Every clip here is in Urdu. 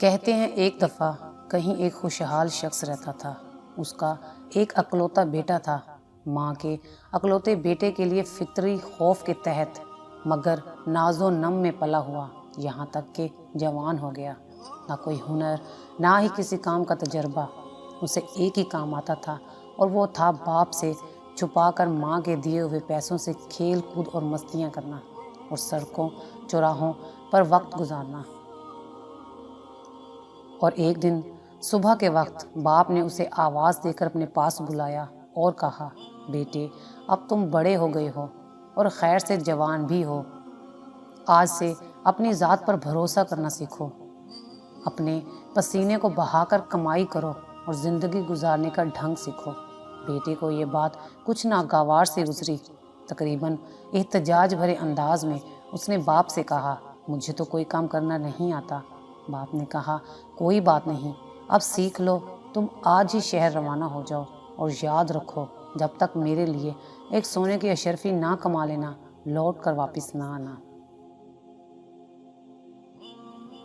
کہتے ہیں ایک دفعہ کہیں ایک خوشحال شخص رہتا تھا۔ اس کا ایک اکلوتا بیٹا تھا۔ ماں کے اکلوتے بیٹے کے لیے فطری خوف کے تحت مگر ناز و نم میں پلا ہوا، یہاں تک کہ جوان ہو گیا۔ نہ کوئی ہنر، نہ ہی کسی کام کا تجربہ۔ اسے ایک ہی کام آتا تھا اور وہ تھا باپ سے چھپا کر ماں کے دیے ہوئے پیسوں سے کھیل کود اور مستیاں کرنا اور سڑکوں چوراہوں پر وقت گزارنا۔ اور ایک دن صبح کے وقت باپ نے اسے آواز دے کر اپنے پاس بلایا اور کہا، بیٹے اب تم بڑے ہو گئے ہو اور خیر سے جوان بھی ہو۔ آج سے اپنی ذات پر بھروسہ کرنا سیکھو، اپنے پسینے کو بہا کر کمائی کرو اور زندگی گزارنے کا ڈھنگ سیکھو۔ بیٹے کو یہ بات کچھ ناگوار سے گزری۔ تقریباً احتجاج بھرے انداز میں اس نے باپ سے کہا، مجھے تو کوئی کام کرنا نہیں آتا۔ باپ نے کہا، کوئی بات نہیں، اب سیکھ لو۔ تم آج ہی شہر روانہ ہو جاؤ اور یاد رکھو جب تک میرے لیے ایک سونے کی اشرفی نہ کما لینا، لوٹ کر واپس نہ آنا۔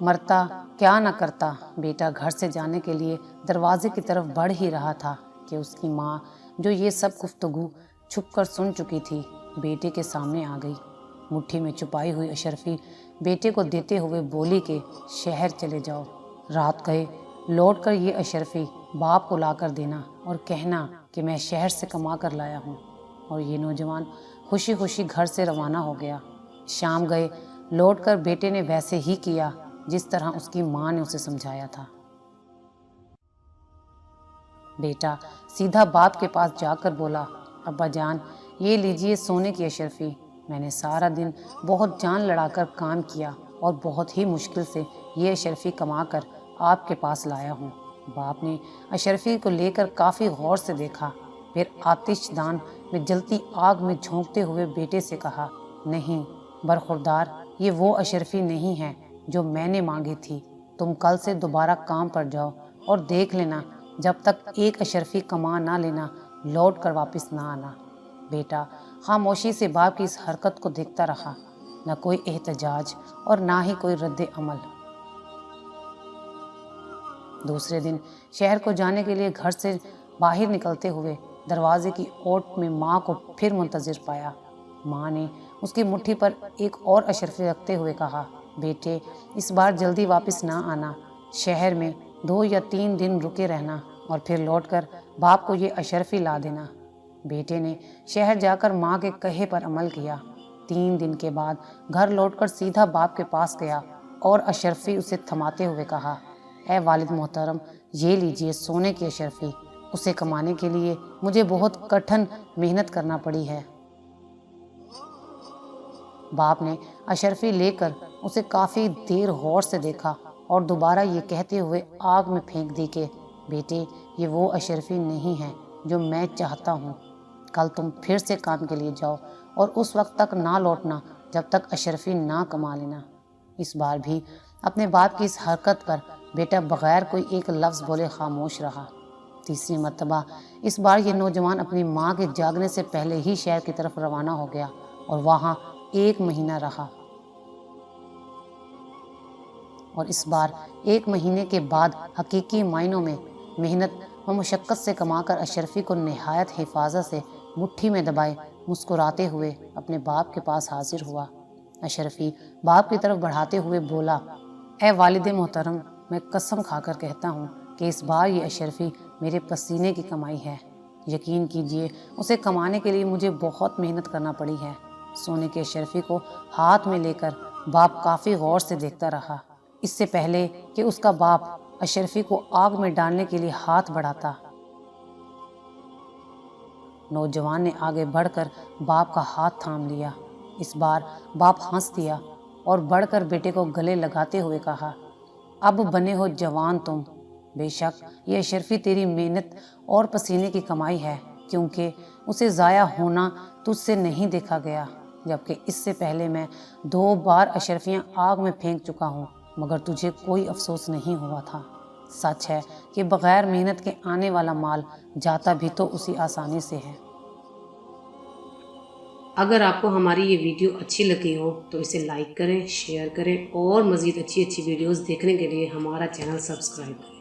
مرتا کیا نہ کرتا۔ بیٹا گھر سے جانے کے لیے دروازے کی طرف بڑھ ہی رہا تھا کہ اس کی ماں، جو یہ سب گفتگو چھپ کر سن چکی تھی، بیٹے کے سامنے آ گئی۔ مٹھی میں چھپائی ہوئی اشرفی بیٹے کو دیتے ہوئے بولی کہ شہر چلے جاؤ، رات گئے لوٹ کر یہ اشرفی باپ کو لا کر دینا اور کہنا کہ میں شہر سے کما کر لایا ہوں۔ اور یہ نوجوان خوشی خوشی گھر سے روانہ ہو گیا۔ شام گئے لوٹ کر بیٹے نے ویسے ہی کیا جس طرح اس کی ماں نے اسے سمجھایا تھا۔ بیٹا سیدھا باپ کے پاس جا کر بولا، ابا جان یہ لیجئے سونے کی اشرفی۔ میں نے سارا دن بہت جان لڑا کر کام کیا اور بہت ہی مشکل سے یہ اشرفی کما کر آپ کے پاس لایا ہوں۔ باپ نے اشرفی کو لے کر کافی غور سے دیکھا، پھر آتش دان میں جلتی آگ میں جھونکتے ہوئے بیٹے سے کہا، نہیں برخوردار، یہ وہ اشرفی نہیں ہے جو میں نے مانگی تھی۔ تم کل سے دوبارہ کام پر جاؤ اور دیکھ لینا جب تک ایک اشرفی کما نہ لینا، لوٹ کر واپس نہ آنا۔ بیٹا خاموشی سے باپ کی اس حرکت کو دیکھتا رہا، نہ کوئی احتجاج اور نہ ہی کوئی رد عمل۔ دوسرے دن شہر کو جانے کے لیے گھر سے باہر نکلتے ہوئے دروازے کی اوٹ میں ماں کو پھر منتظر پایا۔ ماں نے اس کی مٹھی پر ایک اور اشرفی رکھتے ہوئے کہا، بیٹے اس بار جلدی واپس نہ آنا، شہر میں 2 یا 3 دن رکے رہنا اور پھر لوٹ کر باپ کو یہ اشرفی لا دینا۔ بیٹے نے شہر جا کر ماں کے کہے پر عمل کیا۔ 3 دن کے بعد گھر لوٹ کر سیدھا باپ کے پاس گیا اور اشرفی اسے تھماتے ہوئے کہا، اے والد محترم، یہ لیجئے سونے کی اشرفی۔ اسے کمانے کے لیے مجھے بہت کٹھن محنت کرنا پڑی ہے۔ باپ نے اشرفی لے کر اسے کافی دیر غور سے دیکھا اور دوبارہ یہ کہتے ہوئے آگ میں پھینک دی کہ بیٹے یہ وہ اشرفی نہیں ہے جو میں چاہتا ہوں۔ کل تم پھر سے کام کے لیے جاؤ اور اس وقت تک نہ لوٹنا جب تک اشرفی نہ کما لینا۔ اس بار بھی اپنے باپ کی اس حرکت پر بیٹا بغیر کوئی ایک لفظ بولے خاموش رہا۔ تیسری مرتبہ اس بار یہ نوجوان اپنی ماں کے جاگنے سے پہلے ہی شہر کی طرف روانہ ہو گیا اور وہاں 1 مہینہ رہا۔ اور اس بار 1 مہینے کے بعد حقیقی معنوں میں محنت و مشقت سے کما کر اشرفی کو نہایت حفاظت سے مٹھی میں دبائے مسکراتے ہوئے اپنے باپ کے پاس حاضر ہوا۔ اشرفی باپ کی طرف بڑھاتے ہوئے بولا، اے والد محترم، میں قسم کھا کر کہتا ہوں کہ اس بار یہ اشرفی میرے پسینے کی کمائی ہے۔ یقین کیجئے اسے کمانے کے لیے مجھے بہت محنت کرنا پڑی ہے۔ سونے کی اشرفی کو ہاتھ میں لے کر باپ کافی غور سے دیکھتا رہا، اس سے پہلے کہ اس کا باپ اشرفی کو آگ میں ڈالنے کے لیے ہاتھ بڑھاتا۔ نوجوان نے آگے بڑھ کر باپ کا ہاتھ تھام لیا۔ اس بار باپ ہنس دیا اور بڑھ کر بیٹے کو گلے لگاتے ہوئے کہا، اب بنے ہو جوان تم، بے شک یہ اشرفی تیری محنت اور پسینے کی کمائی ہے، کیونکہ اسے ضائع ہونا تجھ سے نہیں دیکھا گیا، جبکہ اس سے پہلے میں 2 بار اشرفیاں آگ میں پھینک چکا ہوں مگر تجھے کوئی افسوس نہیں ہوا تھا۔ سچ ہے کہ بغیر محنت کے آنے والا مال جاتا بھی تو اسی آسانی سے ہے۔ اگر آپ کو ہماری یہ ویڈیو اچھی لگی ہو تو اسے لائک کریں، شیئر کریں اور مزید اچھی ویڈیوز دیکھنے کے لیے ہمارا چینل سبسکرائب کریں۔